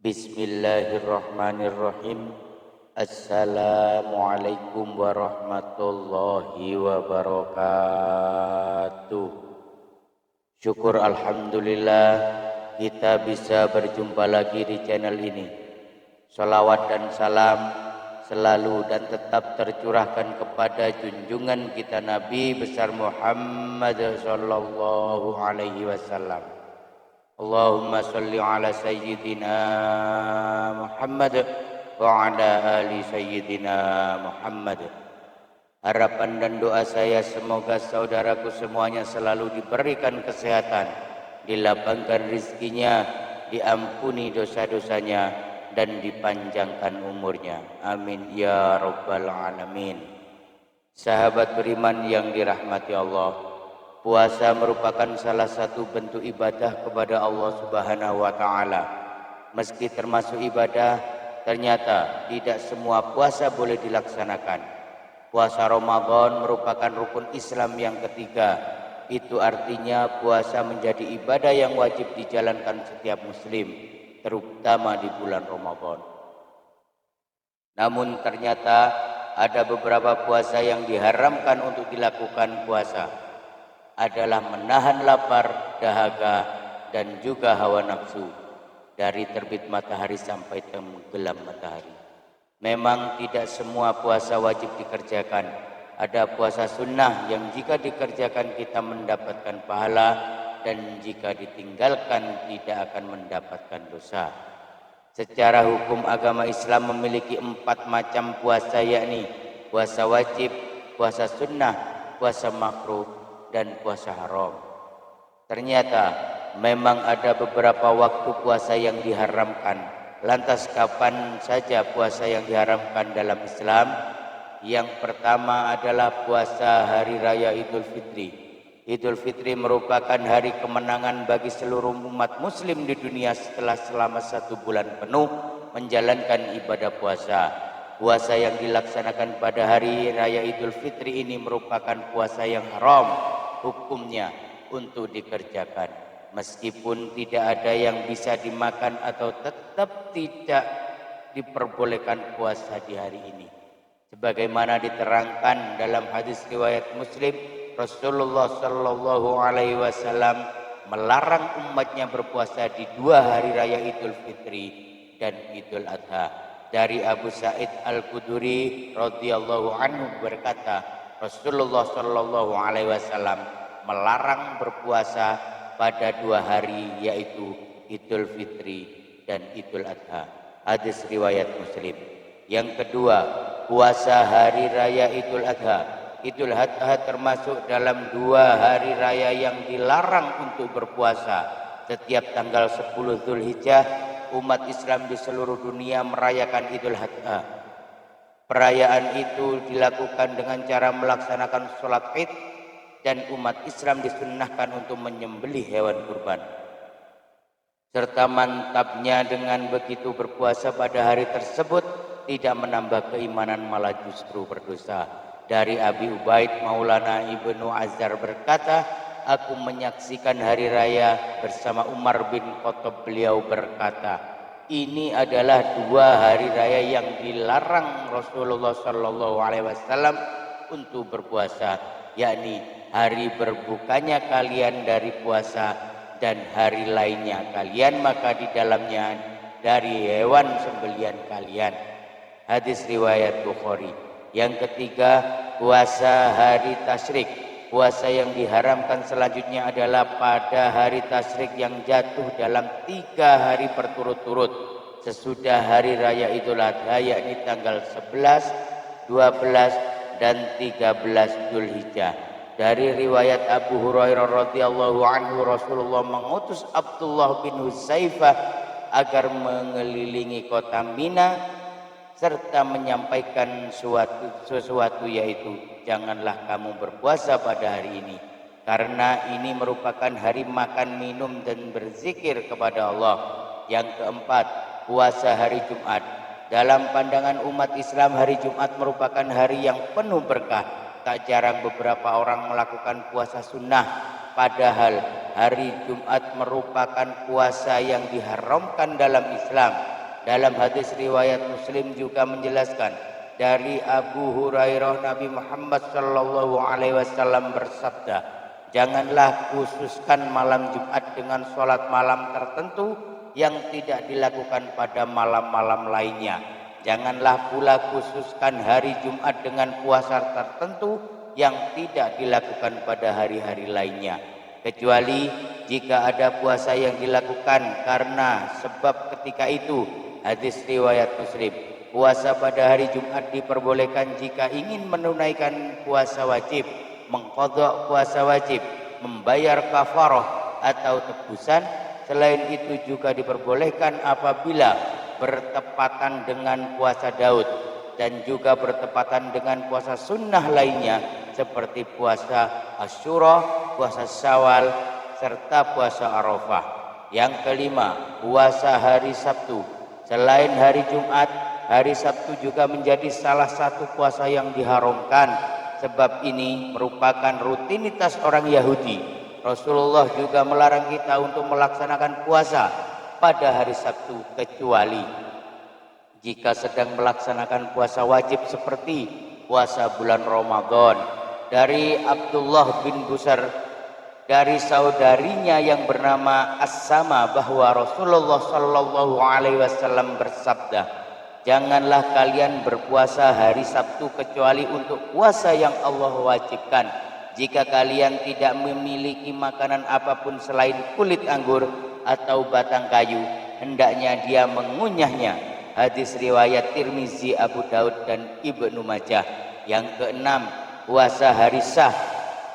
Bismillahirrahmanirrahim. Assalamualaikum warahmatullahi wabarakatuh. Syukur alhamdulillah kita bisa berjumpa lagi di channel ini. Salawat dan salam selalu dan tetap tercurahkan kepada junjungan kita Nabi besar Muhammad sallallahu alaihi wasallam. Allahumma salli ala sayyidina Muhammad wa ala ali sayyidina Muhammad. Harapan dan doa saya semoga saudaraku semuanya selalu diberikan kesehatan, dilapangkan rizkinya, diampuni dosa-dosanya, dan dipanjangkan umurnya. Amin ya rabbal alamin. Sahabat beriman yang dirahmati Allah, puasa merupakan salah satu bentuk ibadah kepada Allah Subhanahu wa taala. Meski termasuk ibadah, ternyata tidak semua puasa boleh dilaksanakan. Puasa Ramadan merupakan rukun Islam yang ketiga. Itu artinya puasa menjadi ibadah yang wajib dijalankan setiap muslim, terutama di bulan Ramadan. Namun ternyata ada beberapa puasa yang diharamkan untuk dilakukan puasa, adalah menahan lapar, dahaga, dan juga hawa nafsu dari terbit matahari sampai tenggelam matahari. Memang tidak semua puasa wajib dikerjakan. Ada puasa sunnah yang jika dikerjakan kita mendapatkan pahala, dan jika ditinggalkan tidak akan mendapatkan dosa. Secara hukum agama Islam memiliki 4 macam puasa, yakni puasa wajib, puasa sunnah, puasa makruh, dan puasa haram. Ternyata memang ada beberapa waktu puasa yang diharamkan. Lantas kapan saja puasa yang diharamkan dalam Islam? Yang pertama adalah puasa hari raya Idul Fitri. Idul Fitri merupakan hari kemenangan bagi seluruh umat muslim di dunia setelah selama 1 bulan penuh menjalankan ibadah puasa. Puasa yang dilaksanakan pada hari raya Idul Fitri ini merupakan puasa yang haram hukumnya untuk dikerjakan, meskipun tidak ada yang bisa dimakan atau tetap tidak diperbolehkan puasa di hari ini. Sebagaimana diterangkan dalam hadis riwayat Muslim, Rasulullah Shallallahu Alaihi Wasallam melarang umatnya berpuasa di 2 hari raya Idul Fitri dan Idul Adha. Dari Abu Sa'id Al-Khudri radhiyallahu anhu berkata, Rasulullah Shallallahu Alaihi Wasallam melarang berpuasa pada 2 hari, yaitu Idul Fitri dan Idul Adha. Hadis riwayat Muslim. Yang kedua, puasa hari raya Idul Adha. Idul Adha termasuk dalam 2 hari raya yang dilarang untuk berpuasa. Setiap tanggal 10 Zulhijjah, umat Islam di seluruh dunia merayakan Idul Adha. Perayaan itu dilakukan dengan cara melaksanakan sholat Id, dan umat Islam disunnahkan untuk menyembelih hewan kurban. Serta mantapnya dengan begitu berpuasa pada hari tersebut tidak menambah keimanan, malah justru berdosa. Dari Abi Ubaid Maulana Ibnu Azhar berkata, aku menyaksikan hari raya bersama Umar bin Khattab. Beliau berkata, ini adalah 2 hari raya yang dilarang Rasulullah Shallallahu Alaihi Wasallam untuk berpuasa, yakni hari berbukanya kalian dari puasa dan hari lainnya kalian maka di dalamnya dari hewan sembelian kalian. Hadis riwayat Bukhari. Yang ketiga, puasa hari tasyrik. Puasa yang diharamkan selanjutnya adalah pada hari tasyrik yang jatuh dalam 3 hari berturut-turut sesudah hari raya Idul Adha, yakni tanggal 11, 12, dan 13 Zulhijjah. Dari riwayat Abu Hurairah radhiyallahu anhu, Rasulullah mengutus Abdullah bin Hudzaifah agar mengelilingi kota Mina serta menyampaikan sesuatu, yaitu janganlah kamu berpuasa pada hari ini, karena ini merupakan hari makan, minum, dan berzikir kepada Allah. Yang keempat, puasa hari Jumat. Dalam pandangan umat Islam, hari Jumat merupakan hari yang penuh berkah. Tak jarang beberapa orang melakukan puasa sunnah, padahal hari Jumat merupakan puasa yang diharamkan dalam Islam. Dalam hadis riwayat Muslim juga menjelaskan dari Abu Hurairah, Nabi Muhammad sallallahu alaihi wasallam bersabda, janganlah khususkan malam Jumat dengan sholat malam tertentu yang tidak dilakukan pada malam-malam lainnya. Janganlah pula khususkan hari Jumat dengan puasa tertentu yang tidak dilakukan pada hari-hari lainnya, kecuali jika ada puasa yang dilakukan karena sebab ketika itu. Hadis riwayat Muslim. Puasa pada hari Jumat diperbolehkan jika ingin menunaikan puasa wajib, mengqadha puasa wajib, membayar kafarah atau tebusan. Selain itu juga diperbolehkan apabila bertepatan dengan puasa Daud dan juga bertepatan dengan puasa sunnah lainnya seperti puasa Asyura, puasa Syawal, serta puasa Arafah. Yang kelima, puasa hari Sabtu. Selain hari Jumat, hari Sabtu juga menjadi salah satu puasa yang diharamkan. Sebab ini merupakan rutinitas orang Yahudi. Rasulullah juga melarang kita untuk melaksanakan puasa pada hari Sabtu kecuali jika sedang melaksanakan puasa wajib seperti puasa bulan Ramadan. Dari Abdullah bin Busar dari saudarinya yang bernama As-Sama bahwa Rasulullah sallallahu alaihi wasallam bersabda, janganlah kalian berpuasa hari Sabtu kecuali untuk puasa yang Allah wajibkan. Jika kalian tidak memiliki makanan apapun selain kulit anggur atau batang kayu, hendaknya dia mengunyahnya. Hadis riwayat Tirmizi, Abu Daud dan Ibnu Majah. Yang keenam, puasa hari Syah.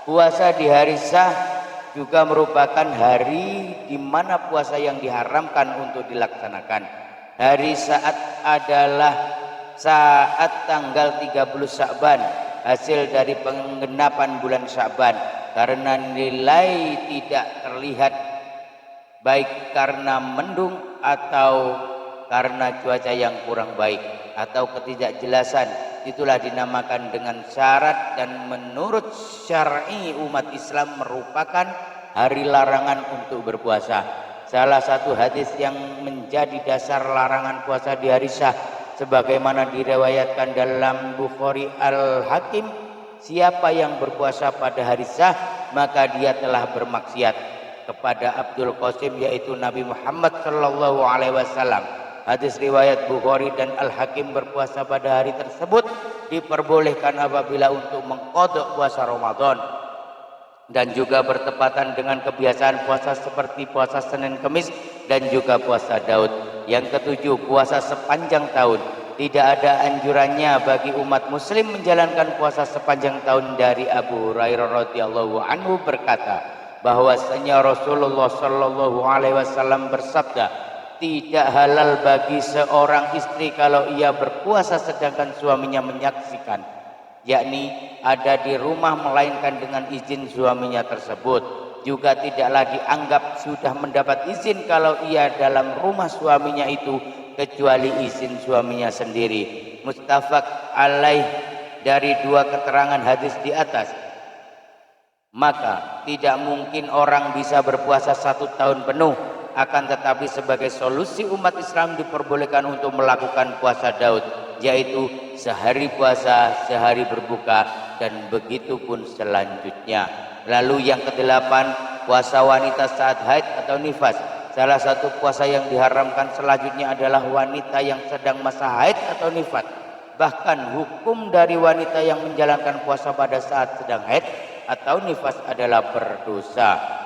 Puasa di hari Syah juga merupakan hari di mana puasa yang diharamkan untuk dilaksanakan. Hari saat adalah saat tanggal 30 Sya'ban, hasil dari penggenapan bulan Sya'ban, karena nilai tidak terlihat baik karena mendung atau karena cuaca yang kurang baik atau ketidakjelasan. Itulah dinamakan dengan syarat, dan menurut syar'i umat Islam merupakan hari larangan untuk berpuasa. Salah satu hadis yang menjadi dasar larangan puasa di hari Syah sebagaimana diriwayatkan dalam Bukhari Al-Hakim, siapa yang berpuasa pada hari Syah maka dia telah bermaksiat kepada Abdul Qasim, yaitu Nabi Muhammad sallallahu alaihi wasallam. Hadis riwayat Bukhari dan Al-Hakim, berpuasa pada hari tersebut diperbolehkan apabila untuk mengqadha puasa Ramadan dan juga bertepatan dengan kebiasaan puasa seperti puasa Senin Kemis dan juga puasa Daud. Yang ketujuh, puasa sepanjang tahun. Tidak ada anjurannya bagi umat muslim menjalankan puasa sepanjang tahun. Dari Abu Hurairah radhiyallahu anhu berkata bahwasanya Rasulullah sallallahu alaihi wasallam bersabda, tidak halal bagi seorang istri kalau ia berpuasa sedangkan suaminya menyaksikan, yakni ada di rumah melainkan dengan izin suaminya tersebut. Juga tidaklah dianggap sudah mendapat izin kalau ia dalam rumah suaminya itu kecuali izin suaminya sendiri. Muttafaq alaih. Dari dua keterangan hadis di atas, maka tidak mungkin orang bisa berpuasa 1 tahun penuh. Akan tetapi sebagai solusi umat Islam diperbolehkan untuk melakukan puasa Daud, yaitu sehari puasa, sehari berbuka, dan begitu pun selanjutnya. Lalu yang kedelapan, puasa wanita saat haid atau nifas. Salah satu puasa yang diharamkan selanjutnya adalah wanita yang sedang masa haid atau nifas. Bahkan hukum dari wanita yang menjalankan puasa pada saat sedang haid atau nifas adalah berdosa.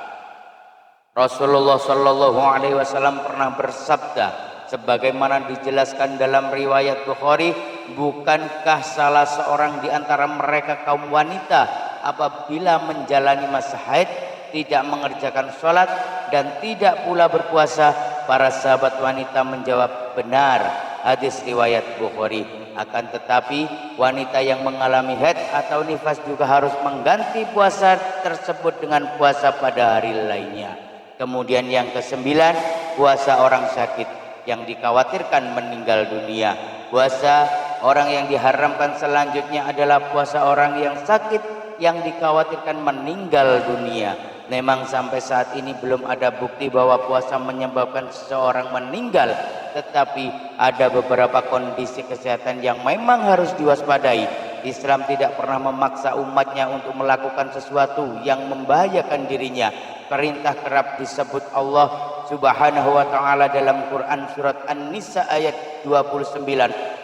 Rasulullah sallallahu alaihi wasallam pernah bersabda sebagaimana dijelaskan dalam riwayat Bukhari, bukankah salah seorang di antara mereka kaum wanita apabila menjalani masa haid tidak mengerjakan sholat dan tidak pula berpuasa? Para sahabat wanita menjawab, benar. Hadis riwayat Bukhari. Akan tetapi wanita yang mengalami haid atau nifas juga harus mengganti puasa tersebut dengan puasa pada hari lainnya. Kemudian yang kesembilan, puasa orang sakit yang dikhawatirkan meninggal dunia. Puasa orang yang diharamkan selanjutnya adalah puasa orang yang sakit yang dikhawatirkan meninggal dunia. Memang sampai saat ini belum ada bukti bahwa puasa menyebabkan seseorang meninggal tetapi ada beberapa kondisi kesehatan yang memang harus diwaspadai. Islam tidak pernah memaksa umatnya untuk melakukan sesuatu yang membahayakan dirinya. Perintah kerap disebut Allah Subhanahu wa taala dalam Quran surat An-Nisa ayat 29.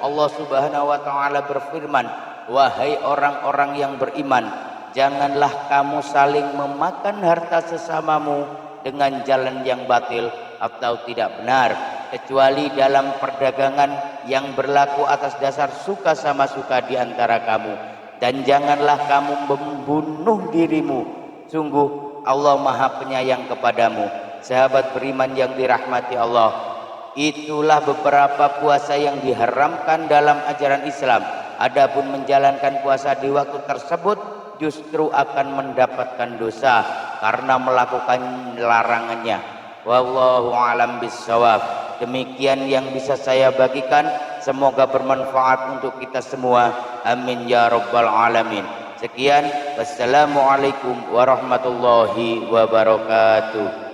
Allah Subhanahu wa taala berfirman, "Wahai orang-orang yang beriman, janganlah kamu saling memakan harta sesamamu dengan jalan yang batil atau tidak benar, kecuali dalam perdagangan yang berlaku atas dasar suka sama suka di antara kamu. Dan janganlah kamu membunuh dirimu. Sungguh Allah Maha Penyayang kepadamu." Sahabat beriman yang dirahmati Allah, itulah beberapa puasa yang diharamkan dalam ajaran Islam. Adapun menjalankan puasa di waktu tersebut justru akan mendapatkan dosa karena melakukan larangannya. Wallahu a'lam bissawab. Demikian yang bisa saya bagikan, semoga bermanfaat untuk kita semua. Amin ya rabbal alamin. Sekian, wassalamualaikum warahmatullahi wabarakatuh.